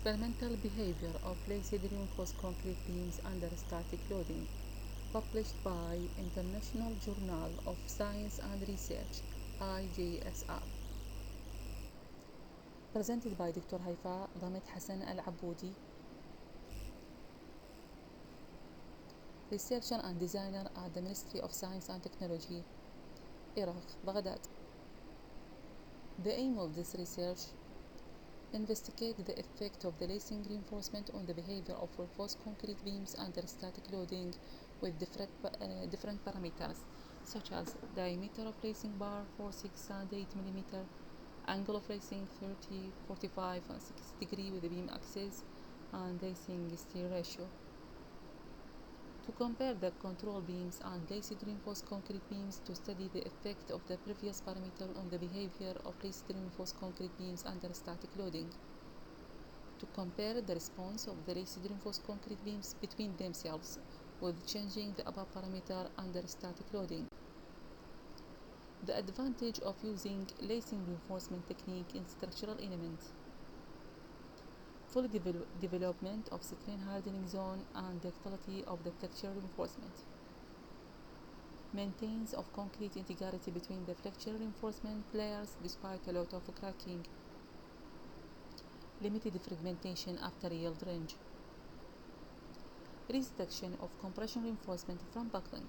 Experimental behavior of laced reinforced concrete beams under static loading, published by International Journal of Science and Research IJSR, presented by Dr. Haifaa Dhamet Hassan Al Aboudi, researcher and designer at the Ministry of Science and Technology, Iraq, Baghdad. The aim of this research: investigate the effect of the lacing reinforcement on the behavior of reinforced concrete beams under static loading with different parameters such as diameter of lacing bar 4, 6 and 8 mm, angle of lacing 30, 45 and 60 degree with the beam axis, and lacing steel ratio. To compare the control beams and laced reinforced concrete beams to study the effect of the previous parameter on the behavior of laced reinforced concrete beams under static loading. To compare the response of the laced reinforced concrete beams between themselves with changing the above parameter under static loading. The advantage of using lacing reinforcement technique in structural elements: full development of strain hardening zone and ductility of the flexure reinforcement, maintains of concrete integrity between the flexure reinforcement layers despite a lot of cracking, limited fragmentation after yield range, reduction of compression reinforcement from buckling,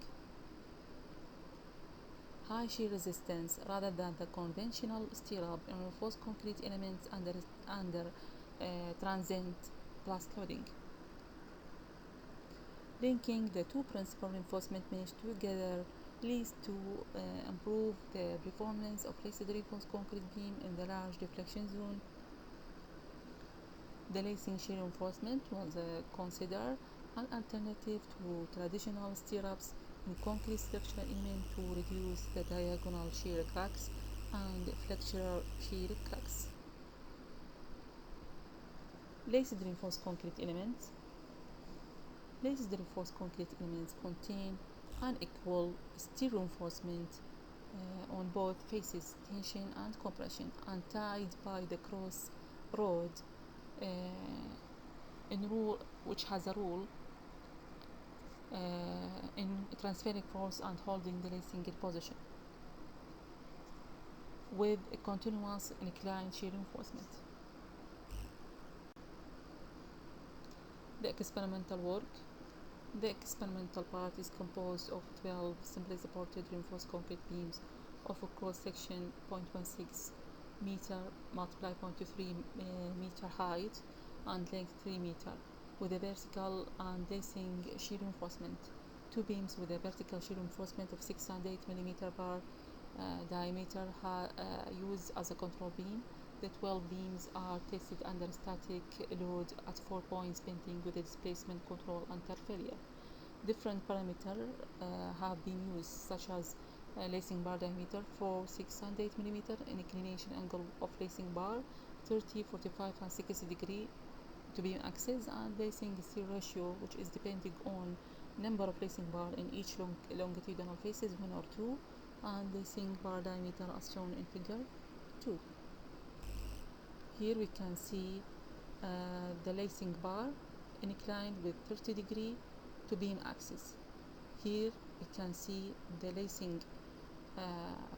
high shear resistance rather than the conventional stirrup in reinforced concrete elements under transient plus loading. Linking the two principal reinforcement mesh together leads to improve the performance of laced reinforced concrete beam in the large deflection zone. The lacing shear reinforcement was considered an alternative to traditional stirrups in concrete structural element to reduce the diagonal shear cracks and flexural shear cracks. Laced reinforced concrete elements. Laced reinforced concrete elements contain unequal steel reinforcement on both faces, tension and compression, and tied by the cross rod which has a rule in transferring force and holding the lacing in position with a continuous inclined shear reinforcement. The experimental work. The experimental part is composed of 12 simply supported reinforced concrete beams of a cross section 0.16 meter multiplied 0.23 meter height and length 3 meter with a vertical and lacing shear reinforcement. Two beams with a vertical shear reinforcement of 6 and 8 mm bar diameter used as a control beam. The 12 beams are tested under static load at 4 points bending with a displacement control until failure. Different parameters have been used such as lacing bar diameter 4, 6 and 8 mm, inclination angle of lacing bar 30, 45 and 60 degree to beam axis, and lacing steel ratio, which is depending on number of lacing bar in each longitudinal faces, 1 or 2, and lacing bar diameter as shown in figure 2. Here we can see the lacing bar inclined with 30 degree to beam axis. Here we can see the lacing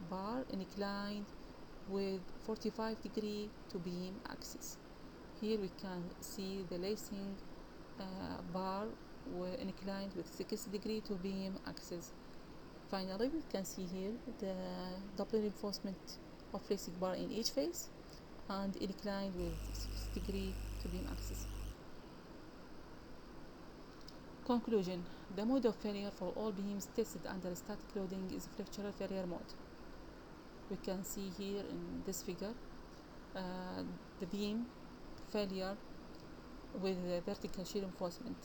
bar inclined with 45 degree to beam axis. Here we can see the lacing bar inclined with 60 degree to beam axis. Finally, we can see here the double reinforcement of lacing bar in each face and inclined with 60 degree to beam axis. Conclusion: the mode of failure for all beams tested under static loading is flexural failure mode. We can see here in this figure the beam failure with vertical shear reinforcement.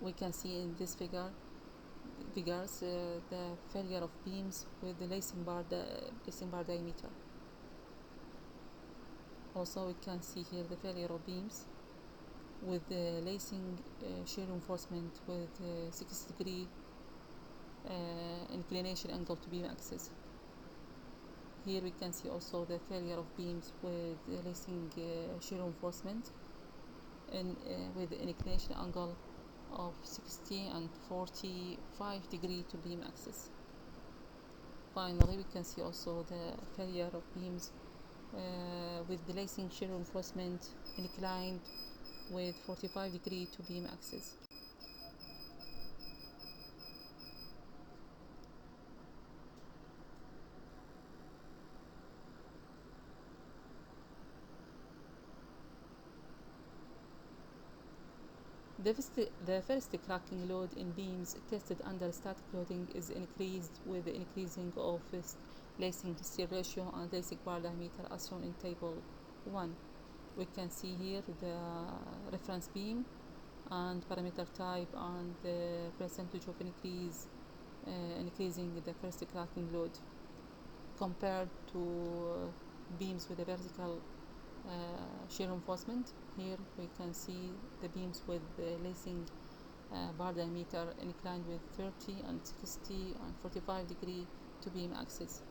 We can see in this figures the failure of beams with the lacing bar diameter. Also, we can see here the failure of beams with the lacing shear reinforcement with 60 degree inclination angle to beam axis. Here we can see also the failure of beams with lacing shear reinforcement with the inclination angle of 60 and 45 degree to beam axis. Finally, we can see also the failure of beams with the lacing shear reinforcement inclined with 45 degree to beam axis. The first cracking load in beams tested under static loading is increased with the increasing of lacing steel ratio and lacing bar diameter as shown in table 1. We can see here the reference beam and parameter type and the percentage of increasing the first cracking load compared to beams with a vertical shear reinforcement. Here we can see the beams with the lacing bar diameter inclined with 30 and 60 and 45 degree to beam axis.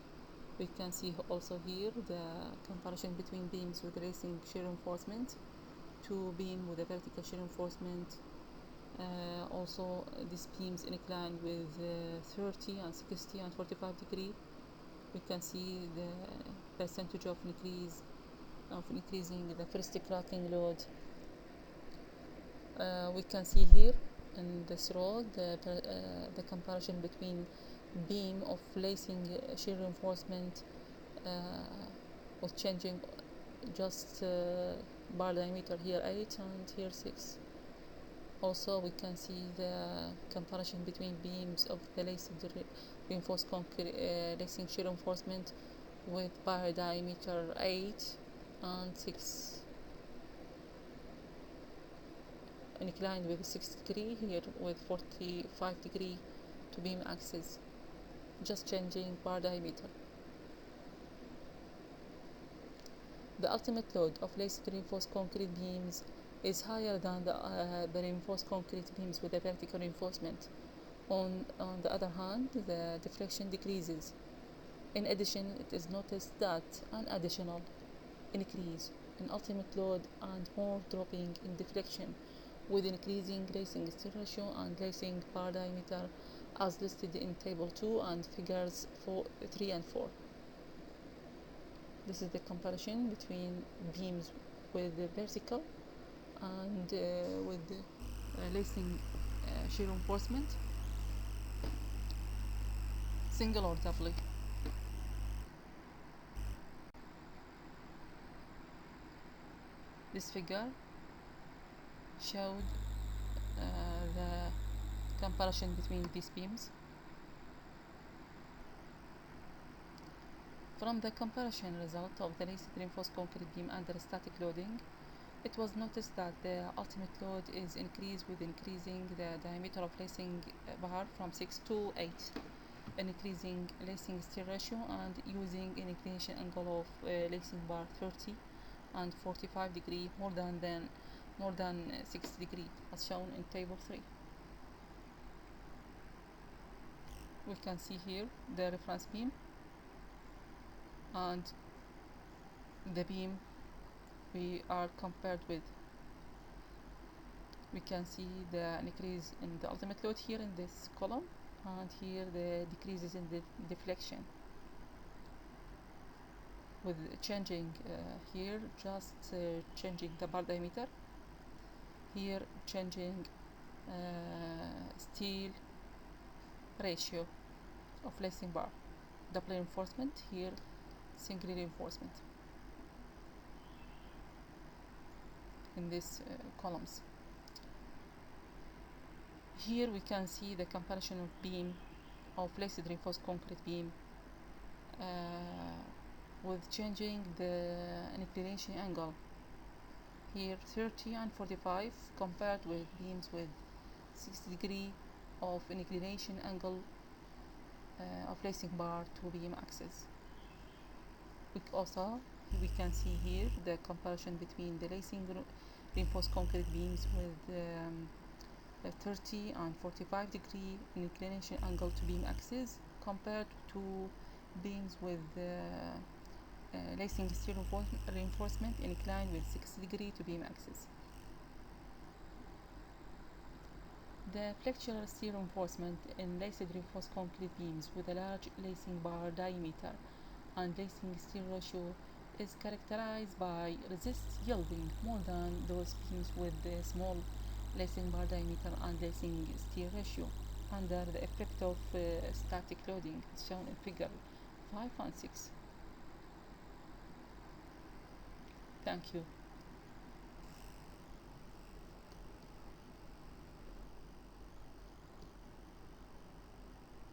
We can see also here the comparison between beams with lacing shear reinforcement to beam with a vertical shear reinforcement. Also these beams inclined with 30 and 60 and 45 degree. We can see the percentage of increasing the first cracking load. We can see here in this row the comparison between beam of lacing shear reinforcement with changing just bar diameter, here 8 and here 6. Also we can see the comparison between beams of the reinforced concrete lacing shear reinforcement with bar diameter 8 and 6 inclined with 6 degree, here with 45 degree to beam axis, just changing bar diameter. The ultimate load of laced reinforced concrete beams is higher than the reinforced concrete beams with a vertical reinforcement. On the other hand, the deflection decreases. In addition, it is noticed that an additional increase in ultimate load and more dropping in deflection with increasing lacing steel ratio and lacing bar diameter as listed in table 2 and figures 3 and 4. This is the comparison between beams with the vertical and with the lacing shear reinforcement, single or doubly. This figure showed the comparison between these beams. From the comparison result of the laced reinforced concrete beam under static loading, it was noticed that the ultimate load is increased with increasing the diameter of lacing bar from 6 to 8, increasing lacing steel ratio and using an inclination angle of lacing bar 30 and 45 degree more than 60 degree as shown in table 3. We can see here the reference beam and the beam we are compared with. We can see the increase in the ultimate load here in this column and here the decreases in the deflection with changing here just changing the bar diameter, here changing steel ratio of lacing bar, double reinforcement, here single reinforcement in these columns. Here we can see the comparison of beam of laced reinforced concrete beam with changing the inclination angle, here 30 and 45 compared with beams with 60 degree of inclination angle of lacing bar to beam axis. We can see here the comparison between the lacing reinforced concrete beams with 30 and 45 degree inclination angle to beam axis compared to beams with lacing steel reinforcement inclined with 6 degree to beam axis. The flexural steel reinforcement in laced reinforced concrete beams with a large lacing bar diameter and lacing steel ratio is characterized by resist yielding more than those beams with the small lacing bar diameter and lacing steel ratio under the effect of static loading as shown in figure 5 and 6. Thank you.